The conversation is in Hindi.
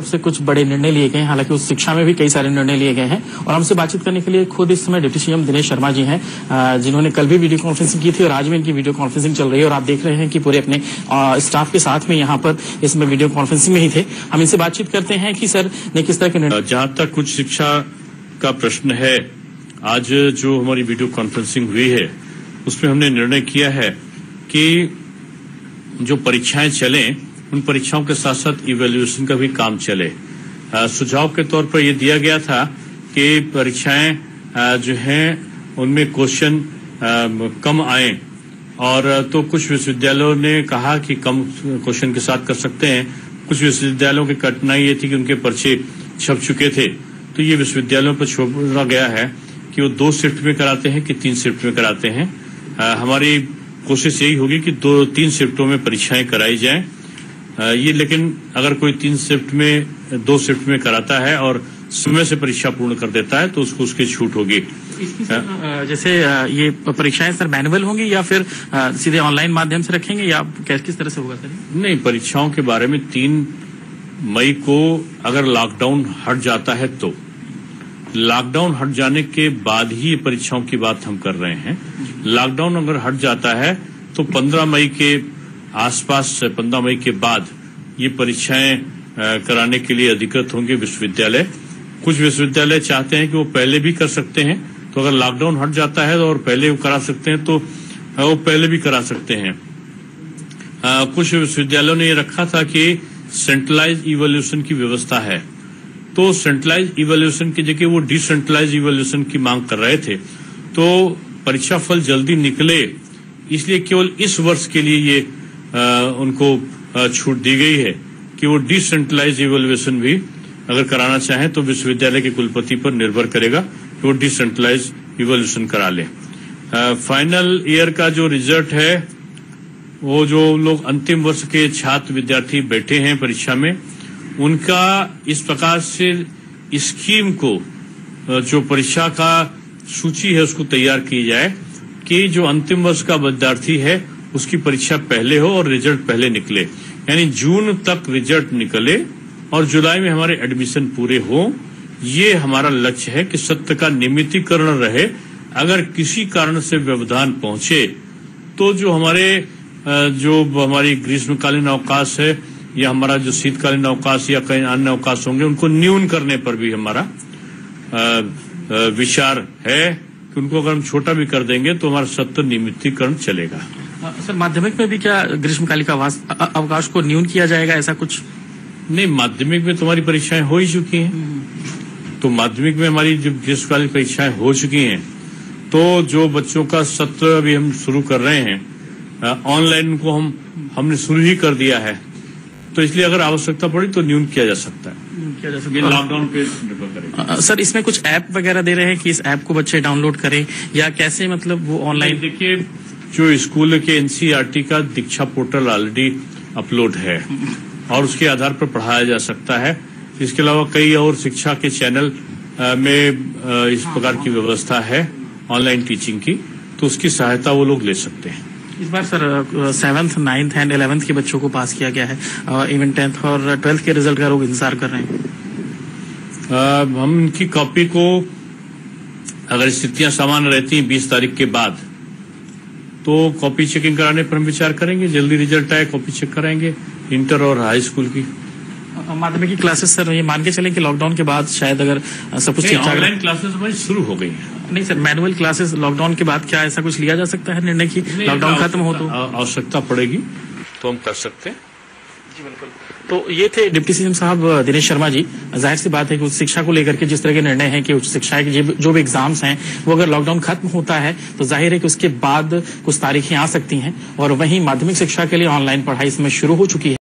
से कुछ बड़े निर्णय लिए गए हैं। हालांकि उस शिक्षा में भी कई सारे निर्णय लिए गए हैं और हमसे बातचीत करने के लिए खुद इस समय डिप्टी सीएम दिनेश शर्मा जी हैं, जिन्होंने कल भी वीडियो कॉन्फ्रेंसिंग की थी और आज भी इनकी वीडियो कॉन्फ्रेंसिंग चल रही है और आप देख रहे हैं कि पूरे अपने स्टाफ के साथ में यहाँ पर इसमें वीडियो कॉन्फ्रेंसिंग में ही थे। हम इनसे बातचीत करते हैं कि सर ने किस तरह के निर्णय। जहां तक कुछ शिक्षा का प्रश्न है, आज जो हमारी वीडियो कॉन्फ्रेंसिंग हुई है उसमें हमने निर्णय किया है कि जो परीक्षाएं चलें उन परीक्षाओं के साथ साथ इवैल्यूएशन का भी काम चले। सुझाव के तौर पर यह दिया गया था कि परीक्षाएं जो हैं उनमें क्वेश्चन कम आए और तो कुछ विश्वविद्यालयों ने कहा कि कम क्वेश्चन के साथ कर सकते हैं। कुछ विश्वविद्यालयों की कठिनाई ये थी कि उनके पर्चे छप चुके थे, तो ये विश्वविद्यालयों पर छोड़ा गया है कि वो 2 शिफ्ट में कराते हैं कि 3 शिफ्ट में कराते हैं। हमारी कोशिश यही होगी कि 2-3 शिफ्टों में परीक्षाएं कराई जाएं। ये लेकिन अगर कोई 2 शिफ्ट में कराता है और समय से परीक्षा पूर्ण कर देता है तो उसको उसकी छूट होगी। जैसे ये परीक्षाएं सर मैनुअल होंगी या फिर सीधे ऑनलाइन माध्यम से रखेंगे या किस तरह से होगा सर? नहीं, परीक्षाओं के बारे में 3 मई को अगर लॉकडाउन हट जाता है तो लॉकडाउन हट जाने के बाद ही परीक्षाओं की बात हम कर रहे हैं। लॉकडाउन अगर हट जाता है तो 15 मई के आसपास, 15 मई के बाद ये परीक्षाएं कराने के लिए अधिकृत होंगे विश्वविद्यालय। कुछ विश्वविद्यालय चाहते हैं कि वो पहले भी कर सकते हैं, तो अगर लॉकडाउन हट जाता है और पहले वो करा सकते हैं तो वो पहले भी करा सकते हैं। कुछ विश्वविद्यालयों ने ये रखा था कि सेंट्रलाइज इवैल्यूएशन की व्यवस्था है, तो सेंट्रलाइज इवैल्यूएशन की जगह वो डिसेंट्रलाइज इवैल्यूएशन की मांग कर रहे थे। तो परीक्षा फल जल्दी निकले इसलिए केवल इस वर्ष के लिए ये उनको छूट दी गई है कि वो डिसेंट्रलाइज इवैल्यूएशन भी अगर कराना चाहें तो विश्वविद्यालय के कुलपति पर निर्भर करेगा कि वो डिसेंट्रलाइज इवैल्यूएशन करा ले। फाइनल ईयर का जो रिजल्ट है, वो जो लोग अंतिम वर्ष के छात्र विद्यार्थी बैठे हैं परीक्षा में, उनका इस प्रकार से स्कीम को, जो परीक्षा का सूची है उसको तैयार की जाए कि जो अंतिम वर्ष का विद्यार्थी है उसकी परीक्षा पहले हो और रिजल्ट पहले निकले, यानी जून तक रिजल्ट निकले और जुलाई में हमारे एडमिशन पूरे हो। ये हमारा लक्ष्य है कि सत्य का नियमितीकरण रहे। अगर किसी कारण से व्यवधान पहुंचे तो जो हमारी ग्रीष्मकालीन अवकाश है या हमारा जो शीतकालीन अवकाश या कई अन्य अवकाश होंगे उनको न्यून करने पर भी हमारा विचार है कि उनको अगर हम छोटा भी कर देंगे तो हमारा सत्य नियमितीकरण चलेगा। सर, माध्यमिक में भी क्या ग्रीष्मकालीन अवकाश को न्यून किया जाएगा, ऐसा कुछ? नहीं, माध्यमिक में तुम्हारी परीक्षाएं हो ही चुकी हैं, तो माध्यमिक में हमारी जो ग्रीष्मकालीन परीक्षाएं हो चुकी हैं, तो जो बच्चों का सत्र अभी हम शुरू कर रहे हैं ऑनलाइन को हमने शुरू ही कर दिया है, तो इसलिए अगर आवश्यकता पड़ी तो न्यून किया जा सकता है। लॉकडाउन पे निर्भर करेगा। सर, इसमें कुछ ऐप वगैरह दे रहे हैं कि इस ऐप को बच्चे डाउनलोड करें या कैसे, मतलब वो ऑनलाइन? देखिए, जो स्कूल के एनसीईआरटी का दीक्षा पोर्टल ऑलरेडी अपलोड है और उसके आधार पर पढ़ाया जा सकता है। इसके अलावा कई और शिक्षा के चैनल में इस प्रकार की व्यवस्था है ऑनलाइन टीचिंग की, तो उसकी सहायता वो लोग ले सकते हैं। इस बार sir 7th, 9th and 11th के बच्चों को पास किया गया है, इवन 10th और 12th के रिजल्ट का लोग इंतजार कर रहे हैं। हम इनकी कॉपी को, अगर स्थितियां सामान्य रहती हैं 20 तारीख के बाद, तो कॉपी चेकिंग कराने पर हम विचार करेंगे। जल्दी रिजल्ट आए कॉपी चेक कराएंगे इंटर और हाई स्कूल की। माध्यमिक की क्लासेस सर, ये मान के चलें कि लॉकडाउन के बाद शायद अगर सब कुछ ठीक ठाक, ऑनलाइन क्लासेस भाई शुरू हो गई हैं। नहीं सर, मैनुअल क्लासेस लॉकडाउन के बाद क्या ऐसा कुछ लिया जा सकता है निर्णय की लॉकडाउन खत्म हो तो? आवश्यकता पड़ेगी तो हम कर सकते हैं। जी बिल्कुल। तो ये थे डिप्टी सीएम साहब दिनेश शर्मा जी। जाहिर सी बात है कि उच्च शिक्षा को लेकर के जिस तरह के निर्णय है कि उच्च शिक्षा के जो भी एग्जाम्स हैं वो अगर लॉकडाउन खत्म होता है तो जाहिर है कि उसके बाद कुछ तारीखें आ सकती हैं और वहीं माध्यमिक शिक्षा के लिए ऑनलाइन पढ़ाई इसमें शुरू हो चुकी है।